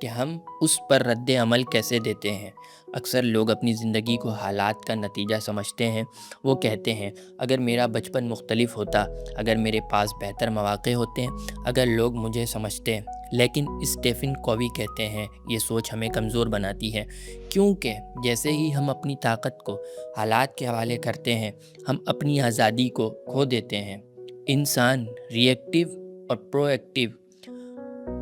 کہ ہم اس پر رد عمل کیسے دیتے ہیں۔ اکثر لوگ اپنی زندگی کو حالات کا نتیجہ سمجھتے ہیں۔ وہ کہتے ہیں اگر میرا بچپن مختلف ہوتا، اگر میرے پاس بہتر مواقع ہوتے، اگر لوگ مجھے سمجھتے۔ لیکن اسٹیفن کووی کہتے ہیں یہ سوچ ہمیں کمزور بناتی ہے، کیونکہ جیسے ہی ہم اپنی طاقت کو حالات کے حوالے کرتے ہیں، ہم اپنی آزادی کو کھو دیتے ہیں۔ انسان ری ایکٹیو اور پرو ایکٹیو۔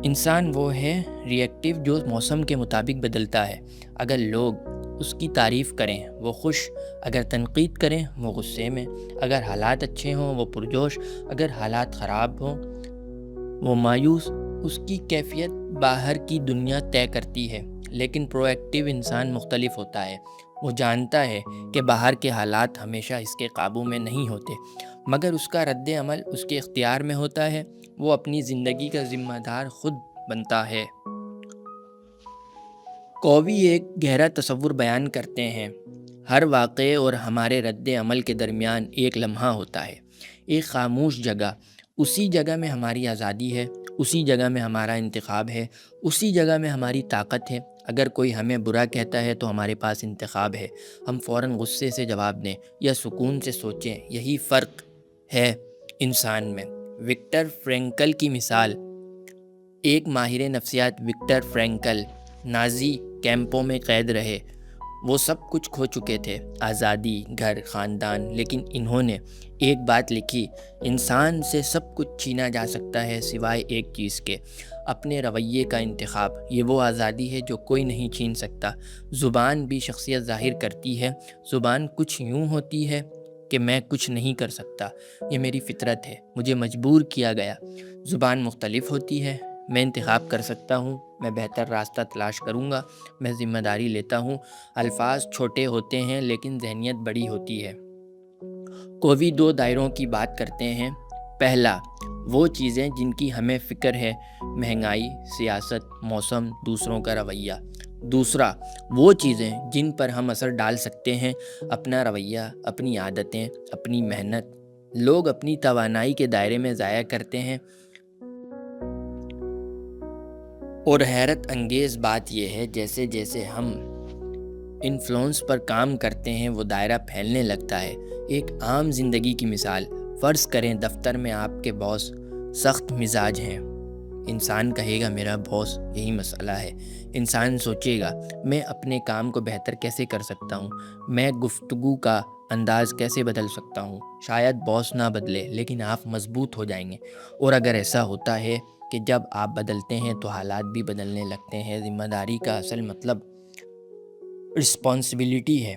انسان وہ ہے ری ایکٹیو جو موسم کے مطابق بدلتا ہے۔ اگر لوگ اس کی تعریف کریں وہ خوش، اگر تنقید کریں وہ غصے میں، اگر حالات اچھے ہوں وہ پرجوش، اگر حالات خراب ہوں وہ مایوس۔ اس کی کیفیت باہر کی دنیا طے کرتی ہے۔ لیکن پرو ایکٹیو انسان مختلف ہوتا ہے۔ وہ جانتا ہے کہ باہر کے حالات ہمیشہ اس کے قابو میں نہیں ہوتے، مگر اس کا رد عمل اس کے اختیار میں ہوتا ہے۔ وہ اپنی زندگی کا ذمہ دار خود بنتا ہے۔ کووی ایک گہرا تصور بیان کرتے ہیں۔ ہر واقعے اور ہمارے رد عمل کے درمیان ایک لمحہ ہوتا ہے، ایک خاموش جگہ۔ اسی جگہ میں ہماری آزادی ہے، اسی جگہ میں ہمارا انتخاب ہے، اسی جگہ میں ہماری طاقت ہے۔ اگر کوئی ہمیں برا کہتا ہے تو ہمارے پاس انتخاب ہے، ہم فوراً غصے سے جواب دیں یا سکون سے سوچیں۔ یہی فرق ہے انسان میں۔ وکٹر فرینکل کی مثال۔ ایک ماہر نفسیات وکٹر فرینکل نازی کیمپوں میں قید رہے۔ وہ سب کچھ کھو چکے تھے، آزادی، گھر، خاندان، لیکن انہوں نے ایک بات لکھی: انسان سے سب کچھ چھینا جا سکتا ہے سوائے ایک چیز کے، اپنے رویے کا انتخاب۔ یہ وہ آزادی ہے جو کوئی نہیں چھین سکتا۔ زبان بھی شخصیت ظاہر کرتی ہے۔ زبان کچھ یوں ہوتی ہے کہ میں کچھ نہیں کر سکتا، یہ میری فطرت ہے، مجھے مجبور کیا گیا۔ زبان مختلف ہوتی ہے۔ میں انتخاب کر سکتا ہوں، میں بہتر راستہ تلاش کروں گا، میں ذمہ داری لیتا ہوں۔ الفاظ چھوٹے ہوتے ہیں لیکن ذہنیت بڑی ہوتی ہے۔ کووی 2 دائروں کی بات کرتے ہیں۔ پہلا، وہ چیزیں جن کی ہمیں فکر ہے: مہنگائی، سیاست، موسم، دوسروں کا رویہ۔ دوسرا، وہ چیزیں جن پر ہم اثر ڈال سکتے ہیں: اپنا رویہ، اپنی عادتیں، اپنی محنت۔ لوگ اپنی توانائی کے دائرے میں ضائع کرتے ہیں، اور حیرت انگیز بات یہ ہے جیسے جیسے ہم انفلوئنس پر کام کرتے ہیں وہ دائرہ پھیلنے لگتا ہے۔ ایک عام زندگی کی مثال، فرض کریں دفتر میں آپ کے باس سخت مزاج ہیں۔ انسان کہے گا میرا باس یہی مسئلہ ہے۔ انسان سوچے گا میں اپنے کام کو بہتر کیسے کر سکتا ہوں، میں گفتگو کا انداز کیسے بدل سکتا ہوں۔ شاید باس نہ بدلے لیکن آپ مضبوط ہو جائیں گے۔ اور اگر ایسا ہوتا ہے کہ جب آپ بدلتے ہیں تو حالات بھی بدلنے لگتے ہیں۔ ذمہ داری کا اصل مطلب رسپانسبلٹی ہے۔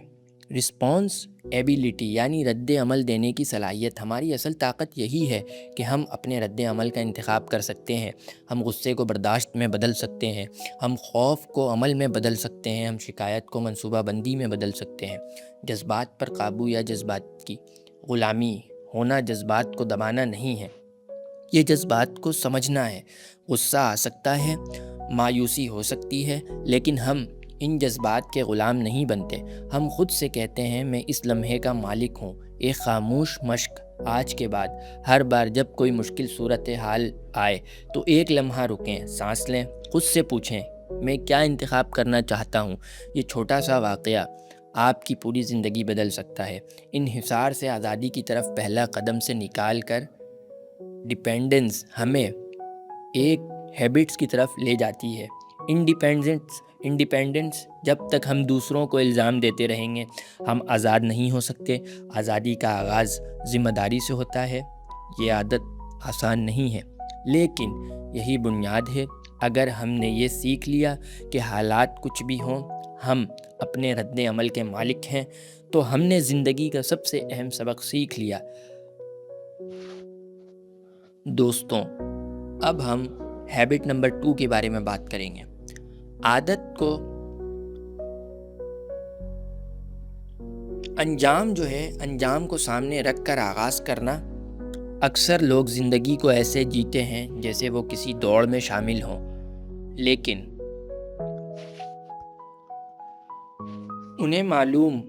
رسپانس ایبیلٹی یعنی رد عمل دینے کی صلاحیت۔ ہماری اصل طاقت یہی ہے کہ ہم اپنے رد عمل کا انتخاب کر سکتے ہیں۔ ہم غصے کو برداشت میں بدل سکتے ہیں، ہم خوف کو عمل میں بدل سکتے ہیں، ہم شکایت کو منصوبہ بندی میں بدل سکتے ہیں۔ جذبات پر قابو یا جذبات کی غلامی ہونا جذبات کو دبانا نہیں ہے، یہ جذبات کو سمجھنا ہے۔ غصہ آ سکتا ہے، مایوسی ہو سکتی ہے، لیکن ہم ان جذبات کے غلام نہیں بنتے۔ ہم خود سے کہتے ہیں میں اس لمحے کا مالک ہوں۔ ایک خاموش مشق آج کے بعد: ہر بار جب کوئی مشکل صورتحال آئے تو ایک لمحہ رکیں، سانس لیں، خود سے پوچھیں میں کیا انتخاب کرنا چاہتا ہوں۔ یہ چھوٹا سا واقعہ آپ کی پوری زندگی بدل سکتا ہے۔ انحصار سے آزادی کی طرف پہلا قدم سے نکال کر ڈیپینڈنس ہمیں ایک ہیبٹس کی طرف لے جاتی ہے۔ انڈیپینڈنس جب تک ہم دوسروں کو الزام دیتے رہیں گے ہم آزاد نہیں ہو سکتے۔ آزادی کا آغاز ذمہ داری سے ہوتا ہے۔ یہ عادت آسان نہیں ہے لیکن یہی بنیاد ہے۔ اگر ہم نے یہ سیکھ لیا کہ حالات کچھ بھی ہوں ہم اپنے رد عمل کے مالک ہیں تو ہم نے زندگی کا سب سے اہم سبق سیکھ لیا۔ دوستوں، اب ہم ہیبٹ نمبر 2 کے بارے میں بات کریں گے۔ عادت کو انجام کو سامنے رکھ کر آغاز کرنا۔ اکثر لوگ زندگی کو ایسے جیتے ہیں جیسے وہ کسی دوڑ میں شامل ہوں، لیکن انہیں معلوم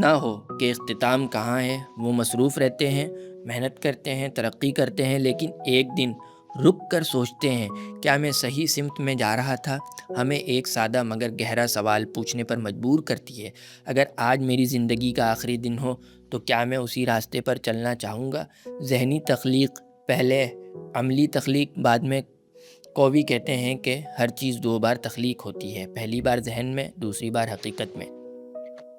نہ ہو کہ اختتام کہاں ہے۔ وہ مصروف رہتے ہیں، محنت کرتے ہیں، ترقی کرتے ہیں، لیکن ایک دن رک کر سوچتے ہیں کیا میں صحیح سمت میں جا رہا تھا، ہمیں ایک سادہ مگر گہرا سوال پوچھنے پر مجبور کرتی ہے۔ اگر آج میری زندگی کا آخری دن ہو تو کیا میں اسی راستے پر چلنا چاہوں گا؟ ذہنی تخلیق پہلے، عملی تخلیق بعد میں۔ کووی کہتے ہیں کہ ہر چیز 2 بار تخلیق ہوتی ہے، پہلی بار ذہن میں، دوسری بار حقیقت میں۔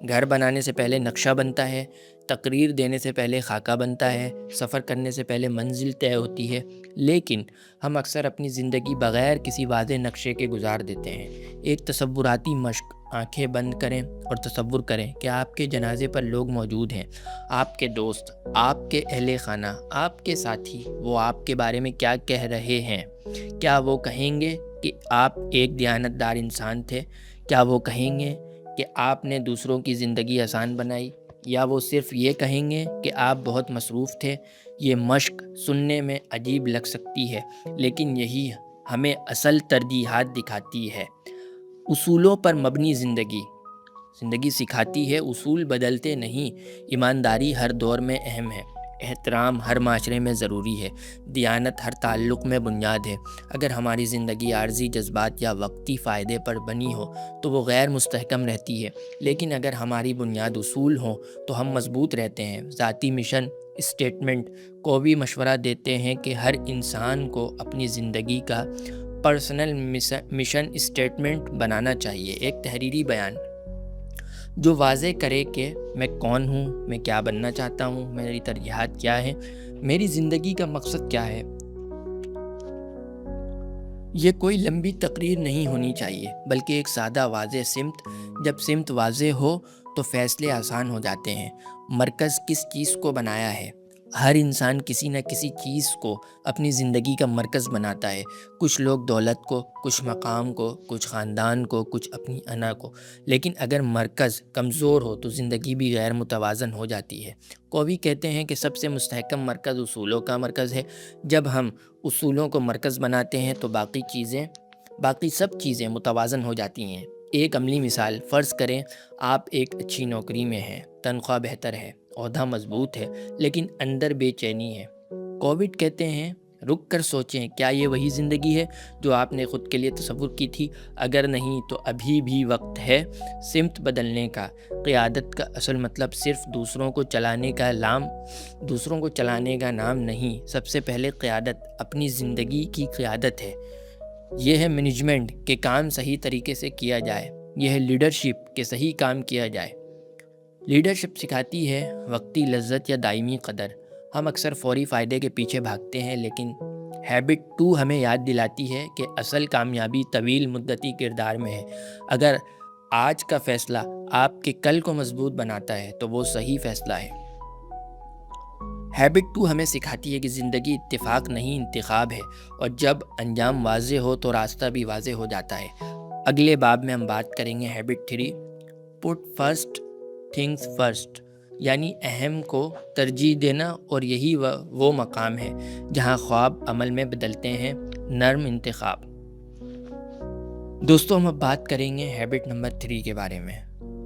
گھر بنانے سے پہلے نقشہ بنتا ہے، تقریر دینے سے پہلے خاکہ بنتا ہے، سفر کرنے سے پہلے منزل طے ہوتی ہے، لیکن ہم اکثر اپنی زندگی بغیر کسی واضح نقشے کے گزار دیتے ہیں۔ ایک تصوراتی مشق، آنکھیں بند کریں اور تصور کریں کہ آپ کے جنازے پر لوگ موجود ہیں، آپ کے دوست، آپ کے اہل خانہ، آپ کے ساتھی۔ وہ آپ کے بارے میں کیا کہہ رہے ہیں؟ کیا وہ کہیں گے کہ آپ ایک دیانتدار انسان تھے؟ کیا وہ کہیں گے کہ آپ نے دوسروں کی زندگی آسان بنائی؟ یا وہ صرف یہ کہیں گے کہ آپ بہت مصروف تھے؟ یہ مشق سننے میں عجیب لگ سکتی ہے، لیکن یہی ہمیں اصل ترجیحات دکھاتی ہے۔ اصولوں پر مبنی زندگی سکھاتی ہے اصول بدلتے نہیں۔ ایمانداری ہر دور میں اہم ہے، احترام ہر معاشرے میں ضروری ہے، دیانت ہر تعلق میں بنیاد ہے۔ اگر ہماری زندگی عارضی جذبات یا وقتی فائدے پر بنی ہو تو وہ غیر مستحکم رہتی ہے، لیکن اگر ہماری بنیاد اصول ہوں تو ہم مضبوط رہتے ہیں۔ ذاتی مشن اسٹیٹمنٹ۔ کووی مشورہ دیتے ہیں کہ ہر انسان کو اپنی زندگی کا پرسنل مشن اسٹیٹمنٹ بنانا چاہیے، ایک تحریری بیان جو واضح کرے کہ میں کون ہوں، میں کیا بننا چاہتا ہوں، میری ترجیحات کیا ہیں، میری زندگی کا مقصد کیا ہے۔ یہ کوئی لمبی تقریر نہیں ہونی چاہیے، بلکہ ایک سادہ واضح سمت۔ جب سمت واضح ہو تو فیصلے آسان ہو جاتے ہیں۔ مرکز کس چیز کو بنایا ہے؟ ہر انسان کسی نہ کسی چیز کو اپنی زندگی کا مرکز بناتا ہے۔ کچھ لوگ دولت کو، کچھ مقام کو، کچھ خاندان کو، کچھ اپنی انا کو۔ لیکن اگر مرکز کمزور ہو تو زندگی بھی غیر متوازن ہو جاتی ہے۔ کووی کہتے ہیں کہ سب سے مستحکم مرکز اصولوں کا مرکز ہے۔ جب ہم اصولوں کو مرکز بناتے ہیں تو باقی سب چیزیں متوازن ہو جاتی ہیں۔ ایک عملی مثال، فرض کریں آپ ایک اچھی نوکری میں ہیں، تنخواہ بہتر ہے، عہدہ مضبوط ہے، لیکن اندر بے چینی ہے۔ کووی کہتے ہیں رک کر سوچیں کیا یہ وہی زندگی ہے جو آپ نے خود کے لیے تصور کی تھی؟ اگر نہیں تو ابھی بھی وقت ہے سمت بدلنے کا۔ قیادت کا اصل مطلب صرف دوسروں کو چلانے کا نام نہیں۔ سب سے پہلے قیادت اپنی زندگی کی قیادت ہے۔ یہ ہے مینجمنٹ کہ کام صحیح طریقے سے کیا جائے، یہ ہے لیڈرشپ کہ صحیح کام کیا جائے۔ لیڈرشپ سکھاتی ہے وقتی لذت یا دائمی قدر۔ ہم اکثر فوری فائدے کے پیچھے بھاگتے ہیں، لیکن ہیبٹ 2 ہمیں یاد دلاتی ہے کہ اصل کامیابی طویل مدتی کردار میں ہے۔ اگر آج کا فیصلہ آپ کے کل کو مضبوط بناتا ہے تو وہ صحیح فیصلہ ہے۔ ہیبٹ 2 ہمیں سکھاتی ہے کہ زندگی اتفاق نہیں انتخاب ہے، اور جب انجام واضح ہو تو راستہ بھی واضح ہو جاتا ہے۔ اگلے باب میں ہم بات کریں گے ہیبٹ 3، پٹ فرسٹ تھنگز فرسٹ، یعنی اہم کو ترجیح دینا، اور یہی وہ مقام ہے جہاں خواب عمل میں بدلتے ہیں۔ نرم انتخاب۔ دوستوں ہم اب بات کریں گے ہیبٹ نمبر 3 کے بارے میں۔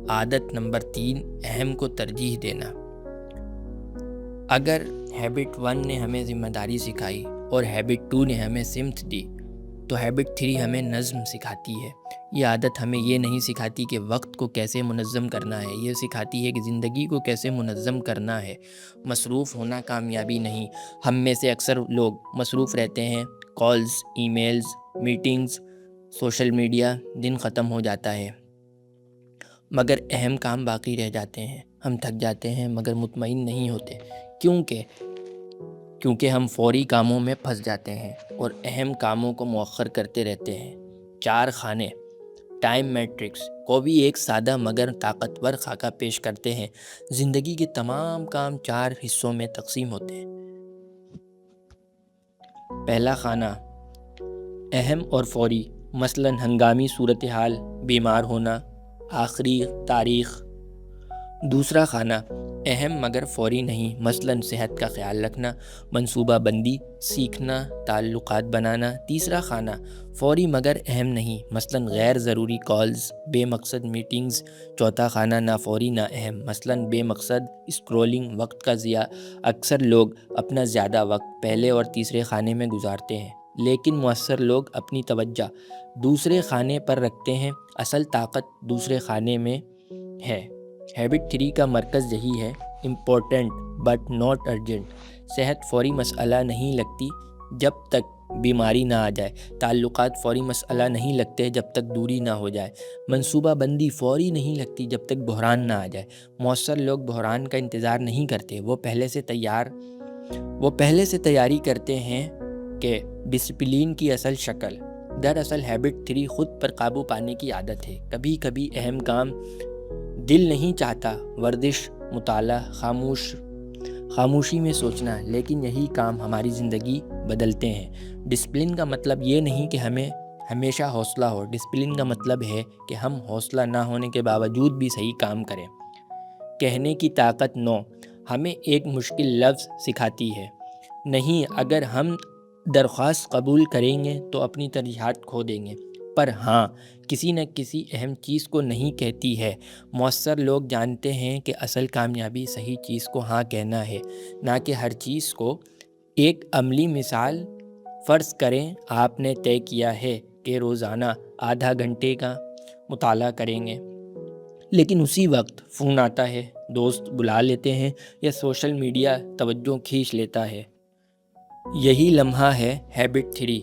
عادت نمبر 3، اہم کو ترجیح دینا۔ اگر ہیبٹ 1 نے ہمیں ذمہ داری سکھائی اور ہیبٹ 2 نے ہمیں سمت دی، تو ہیبٹ 3 ہمیں نظم سکھاتی ہے۔ یہ عادت ہمیں یہ نہیں سکھاتی کہ وقت کو کیسے منظم کرنا ہے، یہ سکھاتی ہے کہ زندگی کو کیسے منظم کرنا ہے۔ مصروف ہونا کامیابی نہیں۔ ہم میں سے اکثر لوگ مصروف رہتے ہیں، calls, e mails, meetings, social media, دن ختم ہو جاتا ہے مگر اہم کام باقی رہ جاتے ہیں۔ ہم تھک جاتے ہیں مگر مطمئن نہیں ہوتے، کیونکہ ہم فوری کاموں میں پھنس جاتے ہیں اور اہم کاموں کو مؤخر کرتے رہتے ہیں۔ 4 خانے، ٹائم میٹرکس۔ کووی ایک سادہ مگر طاقتور خاکہ پیش کرتے ہیں۔ زندگی کے تمام کام 4 حصوں میں تقسیم ہوتے ہیں۔ پہلا خانہ، اہم اور فوری، مثلاً ہنگامی صورتحال، بیمار ہونا، آخری تاریخ۔ دوسرا خانہ، اہم مگر فوری نہیں، مثلاً صحت کا خیال رکھنا، منصوبہ بندی، سیکھنا، تعلقات بنانا۔ تیسرا خانہ فوری مگر اہم نہیں، مثلاً غیر ضروری کالز، بے مقصد میٹنگز۔ چوتھا خانہ نہ فوری نہ اہم، مثلاً بے مقصد اسکرولنگ، وقت کا ضیاع۔ اکثر لوگ اپنا زیادہ وقت پہلے اور تیسرے خانے میں گزارتے ہیں، لیکن مؤثر لوگ اپنی توجہ دوسرے خانے پر رکھتے ہیں۔ اصل طاقت دوسرے خانے میں ہے۔ ہیبٹ 3 کا مرکز یہی ہے، امپورٹنٹ بٹ ناٹ ارجنٹ۔ صحت فوری مسئلہ نہیں لگتی جب تک بیماری نہ آ جائے، تعلقات فوری مسئلہ نہیں لگتے جب تک دوری نہ ہو جائے، منصوبہ بندی فوری نہیں لگتی جب تک بحران نہ آ جائے۔ مؤثر لوگ بحران کا انتظار نہیں کرتے، وہ پہلے سے تیاری کرتے ہیں کہ ڈسپلین کی اصل شکل۔ دراصل ہیبٹ 3 خود پر قابو پانے کی عادت ہے۔ کبھی کبھی اہم کام دل نہیں چاہتا، ورزش، مطالعہ، خاموشی میں سوچنا، لیکن یہی کام ہماری زندگی بدلتے ہیں۔ ڈسپلن کا مطلب یہ نہیں کہ ہمیں ہمیشہ حوصلہ ہو، ڈسپلن کا مطلب ہے کہ ہم حوصلہ نہ ہونے کے باوجود بھی صحیح کام کریں۔ کہنے کی طاقت 9 ہمیں ایک مشکل لفظ سکھاتی ہے۔ نہیں، اگر ہم درخواست قبول کریں گے تو اپنی ترجیحات کھو دیں گے، پر ہاں کسی نہ کسی اہم چیز کو نہیں کہتی ہے۔ مؤثر لوگ جانتے ہیں کہ اصل کامیابی صحیح چیز کو ہاں کہنا ہے، نہ کہ ہر چیز کو۔ ایک عملی مثال فرض کریں آپ نے طے کیا ہے کہ روزانہ آدھا گھنٹے کا مطالعہ کریں گے، لیکن اسی وقت فون آتا ہے، دوست بلا لیتے ہیں یا سوشل میڈیا توجہ کھینچ لیتا ہے۔ یہی لمحہ ہے ہیبٹ 3۔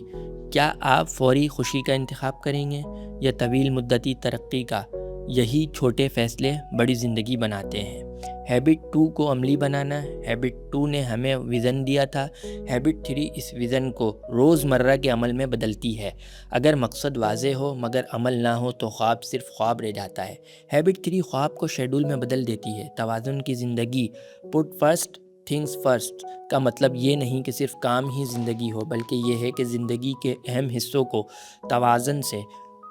کیا آپ فوری خوشی کا انتخاب کریں گے یا طویل مدتی ترقی کا؟ یہی چھوٹے فیصلے بڑی زندگی بناتے ہیں۔ ہیبٹ 2 کو عملی بنانا۔ ہیبٹ 2 نے ہمیں ویژن دیا تھا، ہیبٹ 3 اس ویژن کو روزمرہ کے عمل میں بدلتی ہے۔ اگر مقصد واضح ہو مگر عمل نہ ہو تو خواب صرف خواب رہ جاتا ہے۔ ہیبٹ 3 خواب کو شیڈول میں بدل دیتی ہے۔ توازن کی زندگی، پٹ فرسٹ تھنگز فرسٹ کا مطلب یہ نہیں کہ صرف کام ہی زندگی ہو، بلکہ یہ ہے کہ زندگی کے اہم حصوں کو توازن سے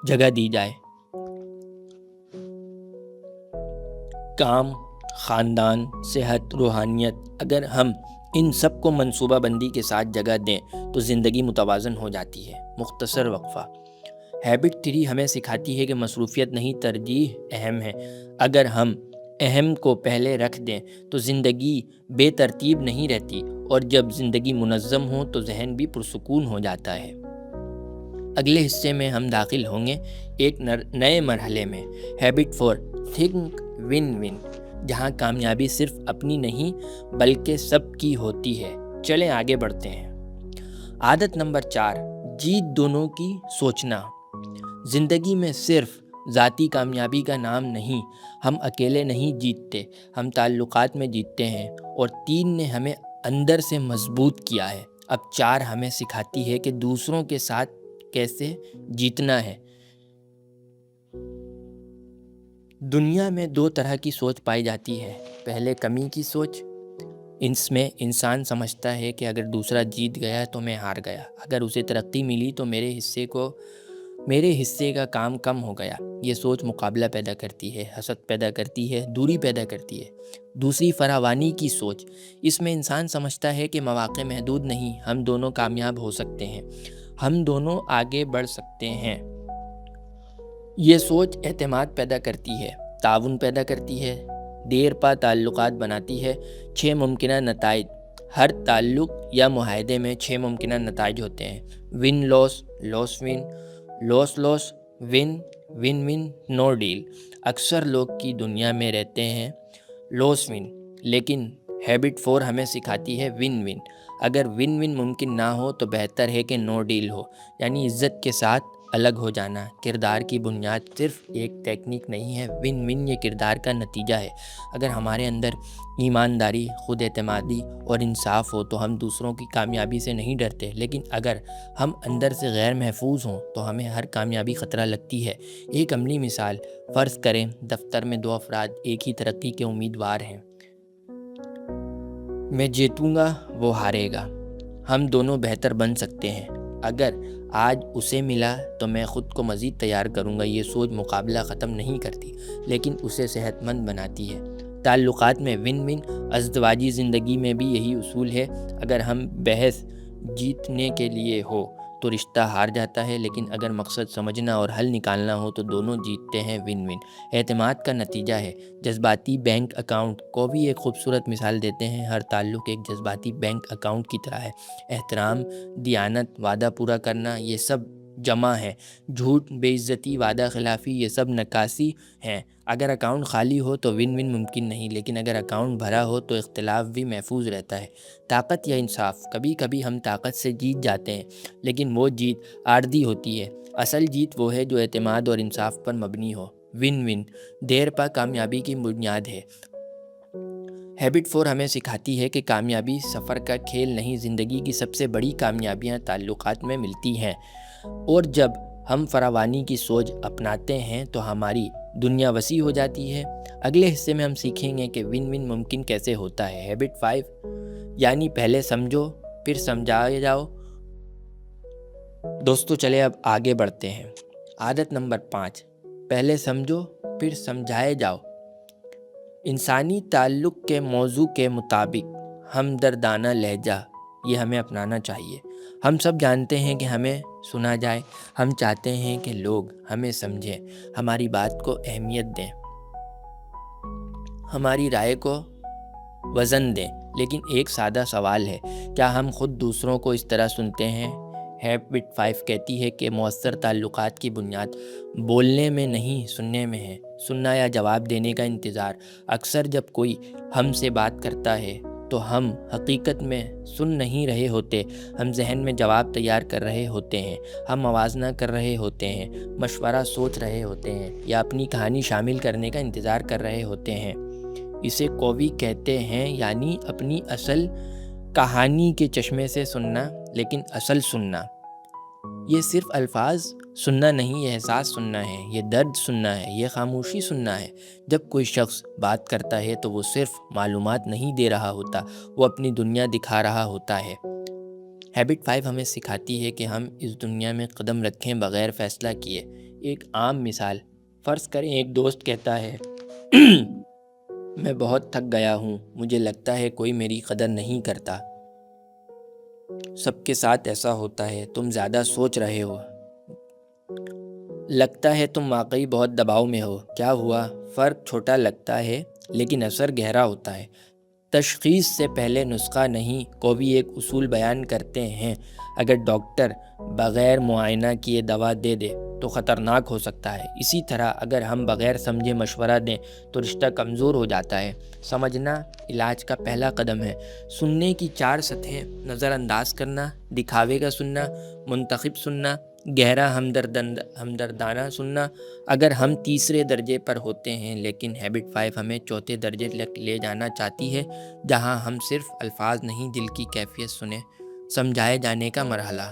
جگہ دی جائے۔ کام، خاندان، صحت، روحانیت، اگر ہم ان سب کو منصوبہ بندی کے ساتھ جگہ دیں تو زندگی متوازن ہو جاتی ہے۔ مختصر وقفہ۔ ہیبٹ 3 ہمیں سکھاتی ہے کہ مصروفیت نہیں، ترجیح اہم ہے۔ اگر ہم اہم کو پہلے رکھ دیں تو زندگی بے ترتیب نہیں رہتی، اور جب زندگی منظم ہو تو ذہن بھی پرسکون ہو جاتا ہے۔ اگلے حصے میں ہم داخل ہوں گے ایک نئے مرحلے میں، ہیبٹ 4 تھنک ون ون، جہاں کامیابی صرف اپنی نہیں بلکہ سب کی ہوتی ہے۔ چلیں آگے بڑھتے ہیں۔ عادت نمبر 4 جیت دونوں کی سوچنا۔ زندگی میں صرف ذاتی کامیابی کا نام نہیں، ہم اکیلے نہیں جیتتے، ہم تعلقات میں جیتتے ہیں، اور 3 نے ہمیں اندر سے مضبوط کیا ہے۔ اب 4 ہمیں سکھاتی ہے کہ دوسروں کے ساتھ کیسے جیتنا ہے۔ دنیا میں 2 طرح کی سوچ پائی جاتی ہے۔ پہلے کمی کی سوچ، اس میں انسان سمجھتا ہے کہ اگر دوسرا جیت گیا تو میں ہار گیا، اگر اسے ترقی ملی تو میرے حصے کا کام کم ہو گیا۔ یہ سوچ مقابلہ پیدا کرتی ہے، حسد پیدا کرتی ہے، دوری پیدا کرتی ہے۔ دوسری فراوانی کی سوچ، اس میں انسان سمجھتا ہے کہ مواقع محدود نہیں، ہم دونوں کامیاب ہو سکتے ہیں، ہم دونوں آگے بڑھ سکتے ہیں۔ یہ سوچ اعتماد پیدا کرتی ہے، تعاون پیدا کرتی ہے، دیر پا تعلقات بناتی ہے۔ 6 ممکنہ نتائج، ہر تعلق یا معاہدے میں 6 ممکنہ نتائج ہوتے ہیں: ون لاس، لاس ون، لاس لاس، one one one, know deal. اکثر لوگ کی دنیا میں رہتے ہیں لاس ون، لیکن ہیبٹ 4 ہمیں سکھاتی ہے ون ون۔ اگر ون ون ممکن نہ ہو تو بہتر ہے کہ نو ڈیل ہو، یعنی عزت کے ساتھ الگ ہو جانا۔ کردار کی بنیاد صرف ایک ٹیکنیک نہیں ہے، ون ون یہ کردار کا نتیجہ ہے۔ اگر ہمارے اندر ایمانداری، خود اعتمادی اور انصاف ہو تو ہم دوسروں کی کامیابی سے نہیں ڈرتے، لیکن اگر ہم اندر سے غیر محفوظ ہوں تو ہمیں ہر کامیابی خطرہ لگتی ہے۔ ایک عملی مثال فرض کریں دفتر میں 2 افراد ایک ہی ترقی کے امیدوار ہیں۔ میں جیتوں گا، وہ ہارے گا۔ ہم دونوں بہتر بن سکتے ہیں۔ اگر آج اسے ملا تو میں خود کو مزید تیار کروں گا۔ یہ سوچ مقابلہ ختم نہیں کرتی، لیکن اسے صحت مند بناتی ہے۔ تعلقات میں ون ون، ازدواجی زندگی میں بھی یہی اصول ہے۔ اگر ہم بحث جیتنے کے لیے ہو تو رشتہ ہار جاتا ہے، لیکن اگر مقصد سمجھنا اور حل نکالنا ہو تو دونوں جیتتے ہیں، ون ون۔ اعتماد کا نتیجہ ہے جذباتی بینک اکاؤنٹ کو بھی ایک خوبصورت مثال دیتے ہیں۔ ہر تعلق ایک جذباتی بینک اکاؤنٹ کی طرح ہے۔ احترام، دیانت، وعدہ پورا کرنا، یہ سب جمع ہے۔ جھوٹ، بے عزتی، وعدہ خلافی، یہ سب نکاسی ہیں۔ اگر اکاؤنٹ خالی ہو تو ون ون ممکن نہیں، لیکن اگر اکاؤنٹ بھرا ہو تو اختلاف بھی محفوظ رہتا ہے۔ طاقت یا انصاف، کبھی کبھی ہم طاقت سے جیت جاتے ہیں، لیکن وہ جیت عارضی ہوتی ہے۔ اصل جیت وہ ہے جو اعتماد اور انصاف پر مبنی ہو۔ ون ون دیر پا کامیابی کی بنیاد ہے۔ ہیبٹ 4 ہمیں سکھاتی ہے کہ کامیابی سفر کا کھیل نہیں، زندگی کی سب سے بڑی کامیابیاں تعلقات میں ملتی ہیں، اور جب ہم فراوانی کی سوچ اپناتے ہیں تو ہماری دنیا وسیع ہو جاتی ہے۔ اگلے حصے میں ہم سیکھیں گے کہ ون ون ممکن کیسے ہوتا ہے۔ ہیبٹ 5 یعنی پہلے سمجھو پھر سمجھائے جاؤ۔ دوستو چلے اب آگے بڑھتے ہیں۔ عادت نمبر 5، پہلے سمجھو پھر سمجھائے جاؤ۔ انسانی تعلق کے موضوع کے مطابق ہمدردانہ لہجہ یہ ہمیں اپنانا چاہیے۔ ہم سب جانتے ہیں کہ ہمیں سنا جائے، ہم چاہتے ہیں کہ لوگ ہمیں سمجھیں، ہماری بات کو اہمیت دیں، ہماری رائے کو وزن دیں۔ لیکن ایک سادہ سوال ہے، کیا ہم خود دوسروں کو اس طرح سنتے ہیں؟ ہیبٹ 5 کہتی ہے کہ مؤثر تعلقات کی بنیاد بولنے میں نہیں، سننے میں ہے۔ سننا یا جواب دینے کا انتظار۔ اکثر جب کوئی ہم سے بات کرتا ہے تو ہم حقیقت میں سن نہیں رہے ہوتے، ہم ذہن میں جواب تیار کر رہے ہوتے ہیں، ہم موازنہ کر رہے ہوتے ہیں، مشورہ سوچ رہے ہوتے ہیں، یا اپنی کہانی شامل کرنے کا انتظار کر رہے ہوتے ہیں۔ اسے کووی کہتے ہیں، یعنی اپنی اصل کہانی کے چشمے سے سننا، لیکن اصل سننا یہ صرف الفاظ سننا نہیں، یہ احساس سننا ہے، یہ درد سننا ہے، یہ خاموشی سننا ہے۔ جب کوئی شخص بات کرتا ہے تو وہ صرف معلومات نہیں دے رہا ہوتا، وہ اپنی دنیا دکھا رہا ہوتا ہے۔ ہیبٹ 5 ہمیں سکھاتی ہے کہ ہم اس دنیا میں قدم رکھیں بغیر فیصلہ کیے۔ ایک عام مثال، فرض کریں ایک دوست کہتا ہے میں بہت تھک گیا ہوں، مجھے لگتا ہے کوئی میری قدر نہیں کرتا۔ سب کے ساتھ ایسا ہوتا ہے، تم زیادہ سوچ رہے ہو، لگتا ہے تم واقعی بہت دباؤ میں ہو۔ کیا ہوا؟ فرق چھوٹا لگتا ہے لیکن اثر گہرا ہوتا ہے۔ تشخیص سے پہلے نسخہ نہیں، کووی ایک اصول بیان کرتے ہیں، اگر ڈاکٹر بغیر معائنہ کیے دوا دے دے تو خطرناک ہو سکتا ہے۔ اسی طرح اگر ہم بغیر سمجھے مشورہ دیں تو رشتہ کمزور ہو جاتا ہے۔ سمجھنا علاج کا پہلا قدم ہے۔ سننے کی 4 سطحیں، نظر انداز کرنا، دکھاوے کا سننا، منتخب سننا، گہرا ہمدردانہ سننا۔ اگر ہم تیسرے درجے پر ہوتے ہیں، لیکن ہیبٹ 5 ہمیں چوتھے درجے تک لے جانا چاہتی ہے، جہاں ہم صرف الفاظ نہیں دل کی کیفیت سنیں، سمجھائے جانے کا مرحلہ۔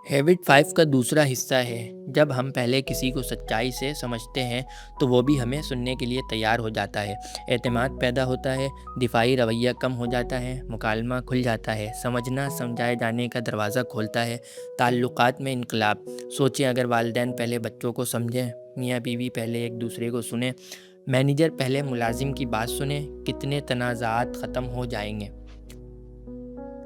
ہیبٹ 5 کا دوسرا حصہ ہے، جب ہم پہلے کسی کو سچائی سے سمجھتے ہیں تو وہ بھی ہمیں سننے کے لیے تیار ہو جاتا ہے۔ اعتماد پیدا ہوتا ہے، دفاعی رویہ کم ہو جاتا ہے، مکالمہ کھل جاتا ہے۔ سمجھنا سمجھائے جانے کا دروازہ کھولتا ہے۔ تعلقات میں انقلاب۔ سوچیں اگر والدین پہلے بچوں کو سمجھیں، میاں بیوی پہلے ایک دوسرے کو سنیں، مینیجر پہلے ملازم کی بات سنیں، کتنے تنازعات ختم ہو جائیں گے۔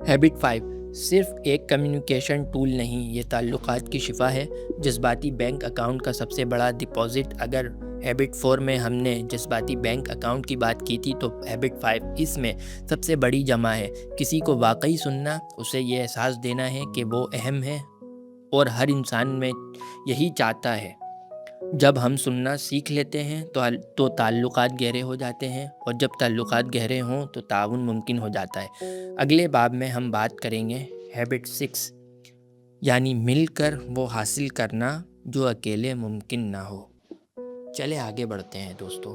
ہیبٹ 5 صرف ایک کمیونیکیشن ٹول نہیں، یہ تعلقات کی شفا ہے، جذباتی بینک اکاؤنٹ کا سب سے بڑا ڈپازٹ۔ اگر ہیبٹ 4 میں ہم نے جذباتی بینک اکاؤنٹ کی بات کی تھی تو ہیبٹ 5 اس میں سب سے بڑی جمع ہے۔ کسی کو واقعی سننا، اسے یہ احساس دینا ہے کہ وہ اہم ہے اور ہر انسان میں یہی چاہتا ہے۔ جب ہم سننا سیکھ لیتے ہیں تو تعلقات گہرے ہو جاتے ہیں، اور جب تعلقات گہرے ہوں تو تعاون ممکن ہو جاتا ہے۔ اگلے باب میں ہم بات کریں گے ہیبٹ 6 یعنی مل کر وہ حاصل کرنا جو اکیلے ممکن نہ ہو۔ چلے آگے بڑھتے ہیں دوستو۔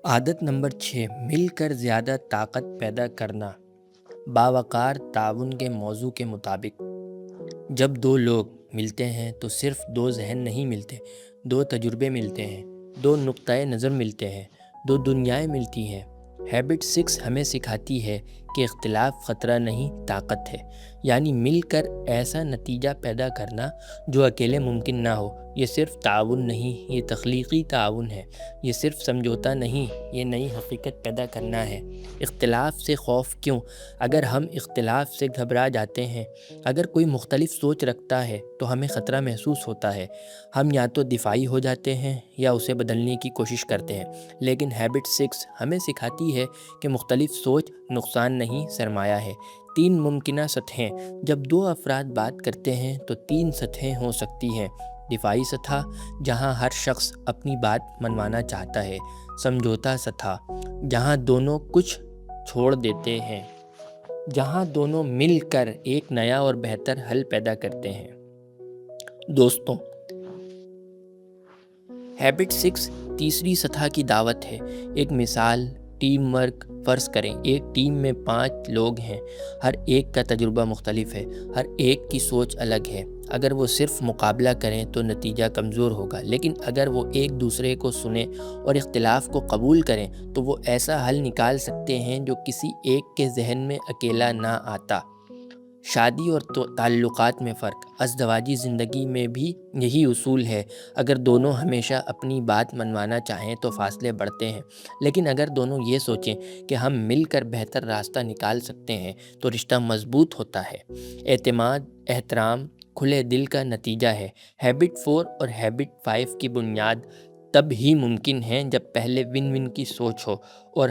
عادت نمبر 6، مل کر زیادہ طاقت پیدا کرنا۔ باوقار تعاون کے موضوع کے مطابق جب 2 لوگ ملتے ہیں تو صرف 2 ذہن نہیں ملتے، 2 تجربے ملتے ہیں، 2 نقطۂ نظر ملتے ہیں، 2 دنیائیں ملتی ہیں۔ ہیبٹ 6 ہمیں سکھاتی ہے کہ اختلاف خطرہ نہیں طاقت ہے، یعنی مل کر ایسا نتیجہ پیدا کرنا جو اکیلے ممکن نہ ہو۔ یہ صرف تعاون نہیں، یہ تخلیقی تعاون ہے۔ یہ صرف سمجھوتا نہیں، یہ نئی حقیقت پیدا کرنا ہے۔ اختلاف سے خوف کیوں؟ اگر ہم اختلاف سے گھبرا جاتے ہیں، اگر کوئی مختلف سوچ رکھتا ہے تو ہمیں خطرہ محسوس ہوتا ہے۔ ہم یا تو دفاعی ہو جاتے ہیں یا اسے بدلنے کی کوشش کرتے ہیں۔ لیکن ہیبٹ 6 ہمیں سکھاتی ہے کہ مختلف سوچ نقصان نہیں، سرمایہ ہے۔ 3 ممکنہ سطحیں۔ جب 2 افراد بات کرتے ہیں تو 3 سطحیں ہو سکتی ہیں۔ دفاعی سطح، جہاں ہر شخص اپنی بات منوانا چاہتا ہے۔ سمجھوتا سطح، جہاں دونوں کچھ چھوڑ دیتے ہیں، جہاں دونوں مل کر ایک نیا اور بہتر حل پیدا کرتے ہیں۔ دوستوں، ہیبٹ 6 تیسری سطح کی دعوت ہے۔ ایک مثال، ٹیم ورک۔ فرض کریں ایک ٹیم میں 5 لوگ ہیں، ہر ایک کا تجربہ مختلف ہے، ہر ایک کی سوچ الگ ہے۔ اگر وہ صرف مقابلہ کریں تو نتیجہ کمزور ہوگا، لیکن اگر وہ ایک دوسرے کو سنیں اور اختلاف کو قبول کریں تو وہ ایسا حل نکال سکتے ہیں جو کسی ایک کے ذہن میں اکیلا نہ آتا۔ شادی اور تعلقات میں فرق۔ ازدواجی زندگی میں بھی یہی اصول ہے۔ اگر دونوں ہمیشہ اپنی بات منوانا چاہیں تو فاصلے بڑھتے ہیں، لیکن اگر دونوں یہ سوچیں کہ ہم مل کر بہتر راستہ نکال سکتے ہیں تو رشتہ مضبوط ہوتا ہے۔ اعتماد، احترام، کھلے دل کا نتیجہ ہے۔ ہیبٹ 4 اور ہیبٹ 5 کی بنیاد تب ہی ممکن ہے جب پہلے ون ون کی سوچ ہو اور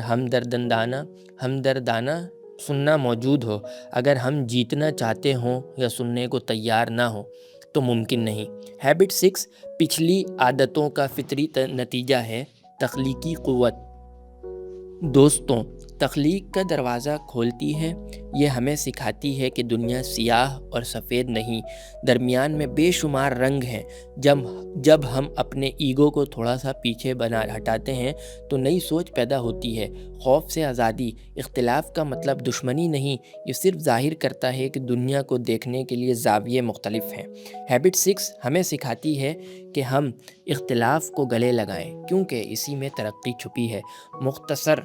ہمدردانہ سننا موجود ہو۔ اگر ہم جیتنا چاہتے ہوں یا سننے کو تیار نہ ہوں تو ممکن نہیں۔ ہیبٹ 6 پچھلی عادتوں کا فطری نتیجہ ہے۔ تخلیقی قوت۔ دوستوں، تخلیق کا دروازہ کھولتی ہے۔ یہ ہمیں سکھاتی ہے کہ دنیا سیاہ اور سفید نہیں، درمیان میں بے شمار رنگ ہیں۔ جب ہم اپنے ایگو کو تھوڑا سا پیچھے ہٹاتے ہیں تو نئی سوچ پیدا ہوتی ہے۔ خوف سے آزادی۔ اختلاف کا مطلب دشمنی نہیں، یہ صرف ظاہر کرتا ہے کہ دنیا کو دیکھنے کے لیے زاویے مختلف ہیں۔ ہیبٹ 6 ہمیں سکھاتی ہے کہ ہم اختلاف کو گلے لگائیں، کیونکہ اسی میں ترقی چھپی ہے۔ مختصر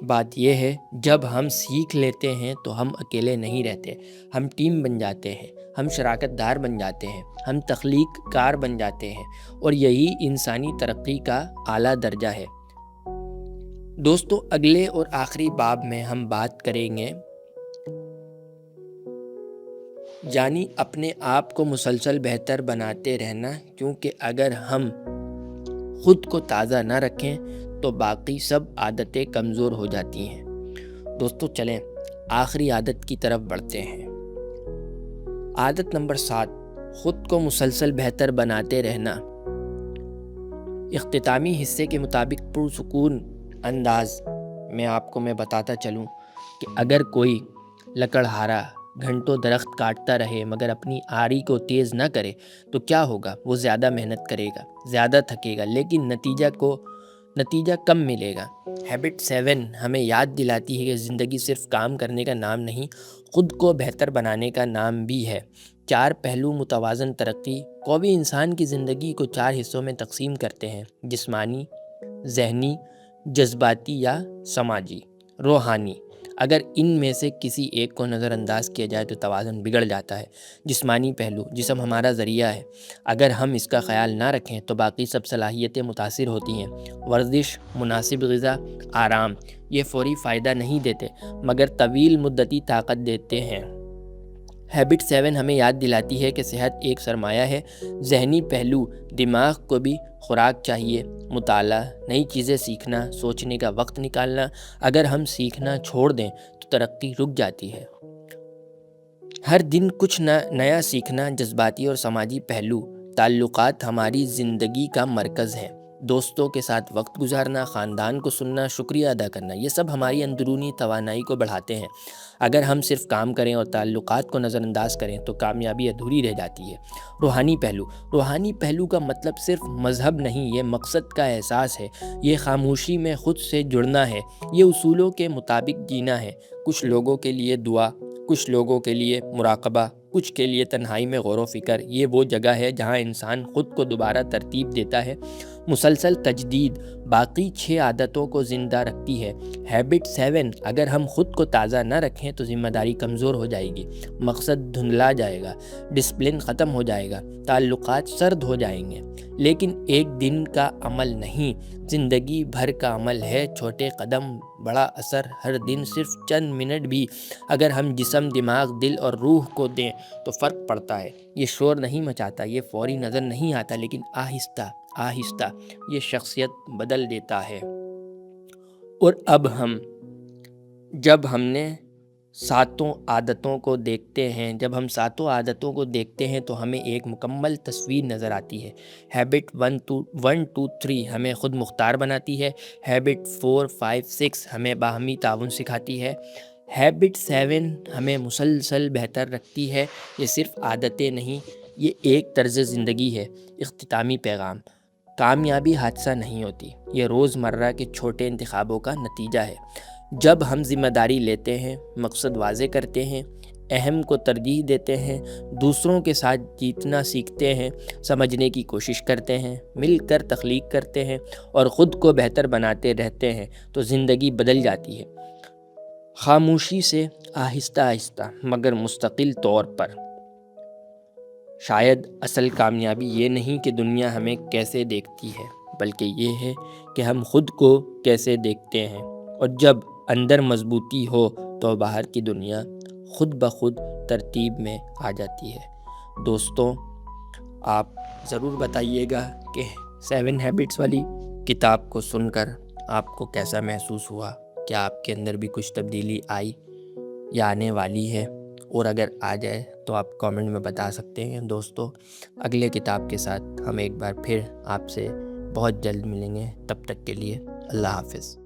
بات یہ ہے، جب ہم سیکھ لیتے ہیں تو ہم اکیلے نہیں رہتے، ہم ٹیم بن جاتے ہیں، ہم شراکت دار بن جاتے ہیں، ہم تخلیق کار بن جاتے ہیں، اور یہی انسانی ترقی کا اعلیٰ درجہ ہے۔ دوستو، اگلے اور آخری باب میں ہم بات کریں گے یعنی اپنے آپ کو مسلسل بہتر بناتے رہنا، کیونکہ اگر ہم خود کو تازہ نہ رکھیں تو باقی سب عادتیں کمزور ہو جاتی ہیں۔ دوستو، چلیں آخری عادت کی طرف بڑھتے ہیں۔ عادت نمبر 7، خود کو مسلسل بہتر بناتے رہنا۔ اختتامی حصے کے مطابق پرسکون انداز میں بتاتا چلوں کہ اگر کوئی لکڑہارا گھنٹوں درخت کاٹتا رہے مگر اپنی آری کو تیز نہ کرے تو کیا ہوگا؟ وہ زیادہ محنت کرے گا، زیادہ تھکے گا، لیکن نتیجہ کم ملے گا۔ ہیبٹ 7 ہمیں یاد دلاتی ہے کہ زندگی صرف کام کرنے کا نام نہیں، خود کو بہتر بنانے کا نام بھی ہے۔ 4 پہلو متوازن ترقی۔ کوئی انسان کی زندگی کو 4 حصوں میں تقسیم کرتے ہیں: جسمانی، ذہنی، جذباتی یا سماجی، روحانی۔ اگر ان میں سے کسی ایک کو نظر انداز کیا جائے تو توازن بگڑ جاتا ہے۔ جسمانی پہلو۔ جسم ہمارا ذریعہ ہے، اگر ہم اس کا خیال نہ رکھیں تو باقی سب صلاحیتیں متاثر ہوتی ہیں۔ ورزش، مناسب غذا، آرام، یہ فوری فائدہ نہیں دیتے مگر طویل مدتی طاقت دیتے ہیں۔ ہیبٹ 7 ہمیں یاد دلاتی ہے کہ صحت ایک سرمایہ ہے۔ ذہنی پہلو۔ دماغ کو بھی خوراک چاہیے، مطالعہ، نئی چیزیں سیکھنا، سوچنے کا وقت نکالنا۔ اگر ہم سیکھنا چھوڑ دیں تو ترقی رک جاتی ہے۔ ہر دن کچھ نیا سیکھنا۔ جذباتی اور سماجی پہلو۔ تعلقات ہماری زندگی کا مرکز ہے۔ دوستوں کے ساتھ وقت گزارنا، خاندان کو سننا، شکریہ ادا کرنا، یہ سب ہماری اندرونی توانائی کو بڑھاتے ہیں۔ اگر ہم صرف کام کریں اور تعلقات کو نظر انداز کریں تو کامیابی ادھوری رہ جاتی ہے۔ روحانی پہلو۔ روحانی پہلو کا مطلب صرف مذہب نہیں، یہ مقصد کا احساس ہے، یہ خاموشی میں خود سے جڑنا ہے، یہ اصولوں کے مطابق جینا ہے۔ کچھ لوگوں کے لیے دعا، کچھ لوگوں کے لیے مراقبہ، کچھ کے لیے تنہائی میں غور و فکر۔ یہ وہ جگہ ہے جہاں انسان خود کو دوبارہ ترتیب دیتا ہے۔ مسلسل تجدید باقی 6 عادتوں کو زندہ رکھتی ہے۔ ہیبٹ 7، اگر ہم خود کو تازہ نہ رکھیں تو ذمہ داری کمزور ہو جائے گی، مقصد دھندلا جائے گا، ڈسپلن ختم ہو جائے گا، تعلقات سرد ہو جائیں گے۔ لیکن ایک دن کا عمل نہیں، زندگی بھر کا عمل ہے۔ چھوٹے قدم، بڑا اثر۔ ہر دن صرف چند منٹ بھی اگر ہم جسم، دماغ، دل اور روح کو دیں تو فرق پڑتا ہے۔ یہ شور نہیں مچاتا، یہ فوری نظر نہیں آتا، لیکن آہستہ آہستہ یہ شخصیت بدل دیتا ہے۔ اور اب جب ہم نے ساتوں عادتوں کو دیکھتے ہیں تو ہمیں ایک مکمل تصویر نظر آتی ہے۔ ہیبٹ 1 2 3 ہمیں خود مختار بناتی ہے۔ ہیبٹ 4 5 6 ہمیں باہمی تعاون سکھاتی ہے۔ ہیبٹ 7 ہمیں مسلسل بہتر رکھتی ہے۔ یہ صرف عادتیں نہیں، یہ ایک طرز زندگی ہے۔ اختتامی پیغام: کامیابی حادثہ نہیں ہوتی، یہ روزمرہ کے چھوٹے انتخابوں کا نتیجہ ہے۔ جب ہم ذمہ داری لیتے ہیں، مقصد واضح کرتے ہیں، اہم کو ترجیح دیتے ہیں، دوسروں کے ساتھ جیتنا سیکھتے ہیں، سمجھنے کی کوشش کرتے ہیں، مل کر تخلیق کرتے ہیں اور خود کو بہتر بناتے رہتے ہیں تو زندگی بدل جاتی ہے، خاموشی سے، آہستہ آہستہ مگر مستقل طور پر۔ شاید اصل کامیابی یہ نہیں کہ دنیا ہمیں کیسے دیکھتی ہے، بلکہ یہ ہے کہ ہم خود کو کیسے دیکھتے ہیں۔ اور جب اندر مضبوطی ہو تو باہر کی دنیا خود بخود ترتیب میں آ جاتی ہے۔ دوستوں، آپ ضرور بتائیے گا کہ 7 ہیبٹس والی کتاب کو سن کر آپ کو کیسا محسوس ہوا، کیا آپ کے اندر بھی کچھ تبدیلی آئی یا آنے والی ہے، اور اگر آ جائے تو آپ کامنٹ میں بتا سکتے ہیں۔ دوستوں، اگلے کتاب کے ساتھ ہم ایک بار پھر آپ سے بہت جلد ملیں گے، تب تک کے لیے اللہ حافظ۔